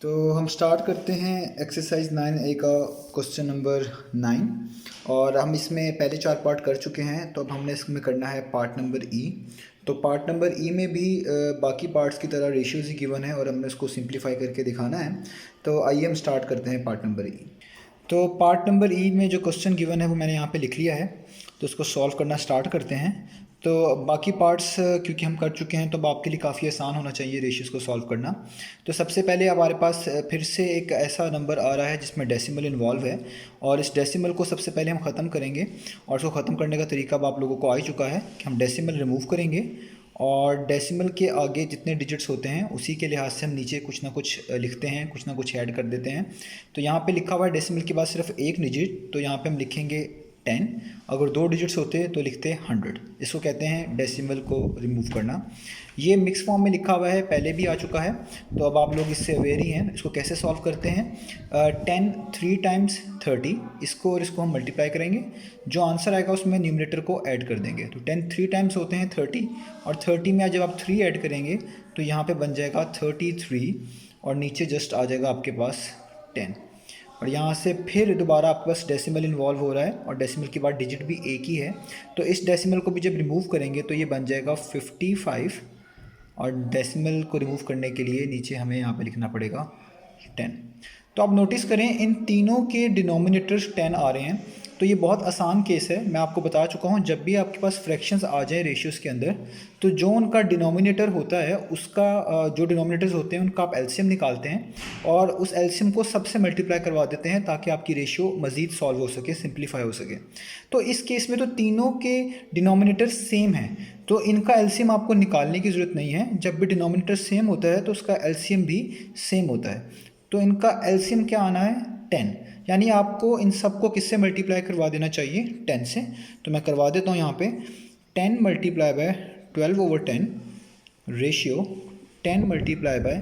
तो हम स्टार्ट करते हैं एक्सरसाइज 9A का क्वेश्चन नंबर 9। और हम इसमें पहले 4 पार्ट कर चुके हैं, तो अब हमने इसमें करना है पार्ट नंबर ई। तो पार्ट नंबर ई में भी बाकी पार्ट्स की तरह रेशियोज ही गिवन है और हमने उसको सिंप्लीफाई करके दिखाना है। तो आइए हम स्टार्ट करते हैं पार्ट नंबर ई। तो पार्ट नंबर ई में जो क्वेश्चन गिवन है वो मैंने यहाँ पे लिख लिया है, तो उसको सॉल्व करना स्टार्ट करते हैं। तो बाकी पार्ट्स क्योंकि हम कर चुके हैं तो अब आपके लिए काफ़ी आसान होना चाहिए रेशियोज को सॉल्व करना। तो सबसे पहले हमारे पास फिर से एक ऐसा नंबर आ रहा है जिसमें डेसिमल इन्वॉल्व है, और इस डेसिमल को सबसे पहले हम ख़त्म करेंगे। और उसको ख़त्म करने का तरीका अब आप लोगों को आ ही चुका है कि हम डेसिमल रिमूव करेंगे और डेसिमल के आगे जितने डिजिट्स होते हैं उसी के लिहाज से हम नीचे कुछ ना कुछ लिखते हैं, कुछ ना कुछ ऐड कर देते हैं। तो यहाँ पे लिखा हुआ है डेसिमल के बाद सिर्फ एक डिजिट, तो यहाँ पे हम लिखेंगे 10। अगर 2 डिजिट्स होते तो लिखते 100। इसको कहते हैं डेसिमल को रिमूव करना। ये मिक्स फॉर्म में लिखा हुआ है, पहले भी आ चुका है, तो अब आप लोग इससे अवेयर ही हैं। इसको कैसे सॉल्व करते हैं? 10 3 टाइम्स 30, इसको और इसको हम मल्टीप्लाई करेंगे, जो आंसर आएगा उसमें न्यूमरेटर को ऐड कर देंगे। तो 10 3 टाइम्स होते हैं 30, और 30 में जब आप 3 ऐड करेंगे तो यहाँ पे बन जाएगा 33, और नीचे जस्ट आ जाएगा आपके पास 10। और यहाँ से फिर दोबारा आपके पास डेसिमल इन्वॉल्व हो रहा है, और डेसिमल के बाद डिजिट भी एक ही है, तो इस डेसिमल को भी जब रिमूव करेंगे तो ये बन जाएगा 55। और डेसिमल को रिमूव करने के लिए नीचे हमें यहाँ पे लिखना पड़ेगा 10। तो आप नोटिस करें इन तीनों के डिनोमिनेटर्स 10 आ रहे हैं। तो ये बहुत आसान केस है, मैं आपको बता चुका हूँ। जब भी आपके पास फ्रैक्शंस आ जाए रेशियोज़ के अंदर, तो जो उनका डिनोमिनेटर होता है उसका जो डिनोमिनेटर्स होते हैं उनका आप एलसीएम निकालते हैं और उस एलसीएम को सबसे मल्टीप्लाई करवा देते हैं ताकि आपकी रेशियो मज़ीद सॉल्व हो सके, सिंप्लीफाई हो सके। तो इस केस में तो तीनों के डिनोमिनेटर सेम हैं, तो इनका एलसीएम आपको निकालने की ज़रूरत नहीं है। जब भी डिनोमिनेटर सेम होता है तो उसका एलसीएम भी सेम होता है। तो इनका एलसीएम क्या आना है? 10। यानी आपको इन सब को किससे मल्टीप्लाई करवा देना चाहिए? 10 से। तो मैं करवा देता हूँ यहाँ पे 10 multiply by 12/10 ratio 10 multiply by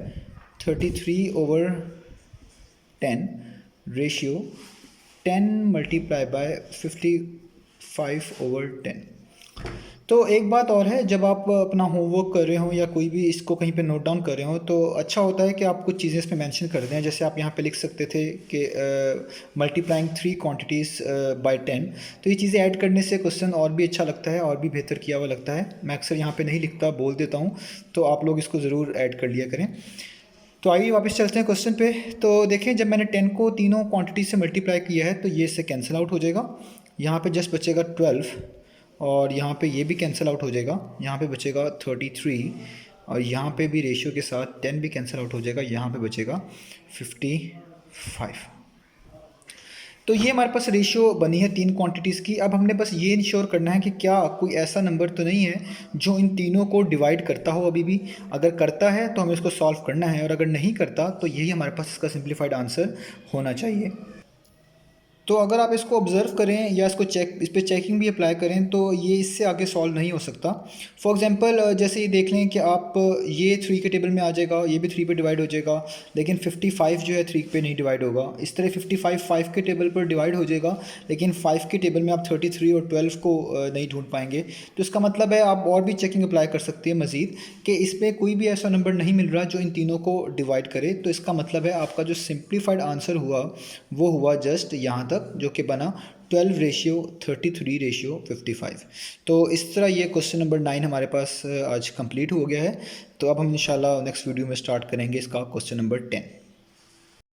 33/10 ratio 10 multiply by 55/10। तो एक बात और है, जब आप अपना होमवर्क कर रहे हो या कोई भी इसको कहीं पे नोट डाउन कर रहे हो तो अच्छा होता है कि आप कुछ चीज़ें इसमें मेंशन कर दें। जैसे आप यहाँ पे लिख सकते थे कि मल्टीप्लाइंग 3 क्वांटिटीज़ बाय 10। तो ये चीज़ें ऐड करने से क्वेश्चन और भी अच्छा लगता है और भी बेहतर किया हुआ लगता है। मैं अक्सर यहाँ पे नहीं लिखता, बोल देता हूँ, तो आप लोग इसको ज़रूर ऐड कर लिया करें। तो आइए वापस चलते हैं क्वेश्चन पे। तो देखें, जब मैंने 10 को तीनों क्वांटिटी से मल्टीप्लाई किया है तो ये इससे कैंसिल आउट हो जाएगा। यहाँ पे जस्ट बचेगा 12, और यहाँ पे ये भी कैंसिल आउट हो जाएगा। यहाँ पे बचेगा 33, और यहाँ पे भी रेशियो के साथ 10 भी कैंसिल आउट हो जाएगा। यहाँ पे बचेगा 55। तो ये हमारे पास रेशियो बनी है 3 क्वांटिटीज़ की। अब हमने बस ये इंश्योर करना है कि क्या कोई ऐसा नंबर तो नहीं है जो इन तीनों को डिवाइड करता हो अभी भी। अगर करता है तो हमें इसको सॉल्व करना है, और अगर नहीं करता तो यही हमारे पास इसका सिंप्लीफाइड आंसर होना चाहिए। तो अगर आप इसको ऑब्ज़र्व करें या इसको इस पर चेकिंग भी अप्लाई करें तो ये इससे आगे सॉल्व नहीं हो सकता। फॉर एग्जांपल जैसे ये देख लें कि आप ये 3 के टेबल में आ जाएगा, ये भी 3 पे डिवाइड हो जाएगा, लेकिन 55 जो है 3 पे नहीं डिवाइड होगा। इस तरह 55 5 के टेबल पर डिवाइड हो जाएगा, लेकिन 5 के टेबल में आप 33 और 12 को नहीं ढूंढ पाएंगे। तो इसका मतलब है आप और भी चेकिंग अप्लाई कर सकते हैं मज़ीद कि इसमें कोई भी ऐसा नंबर नहीं मिल रहा जो इन तीनों को डिवाइड करे। तो इसका मतलब है आपका जो सिंप्लीफाइड आंसर हुआ वो हुआ जस्ट यहाँ तक, जो कि बना 12:33:55। तो इस तरह ये क्वेश्चन नंबर 9 हमारे पास आज कंप्लीट हो गया है। तो अब हम इंशाल्लाह नेक्स्ट वीडियो में स्टार्ट करेंगे इसका क्वेश्चन नंबर 10।